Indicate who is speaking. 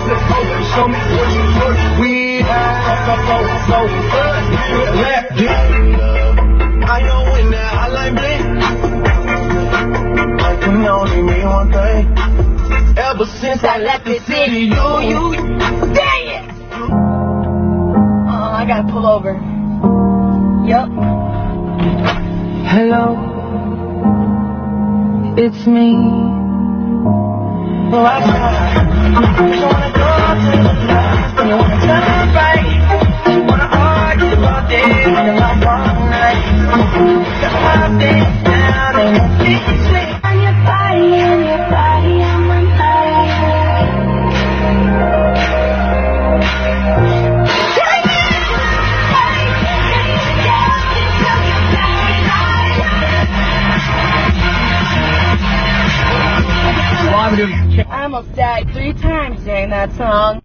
Speaker 1: said, oh, show me what you work. We have so good. Left it. I know when that hotline bling, I can only mean one thing. Ever since I left the city, you, dang it!
Speaker 2: I gotta pull over. Yup.
Speaker 3: Hello, it's me.
Speaker 1: Well, I tried. You wanna go to the left, you wanna turn right, you wanna argue about this, and I'm all night. The hot things down and the things sweet.
Speaker 4: On your body, I'm on fire.
Speaker 2: I almost died 3 times during that song.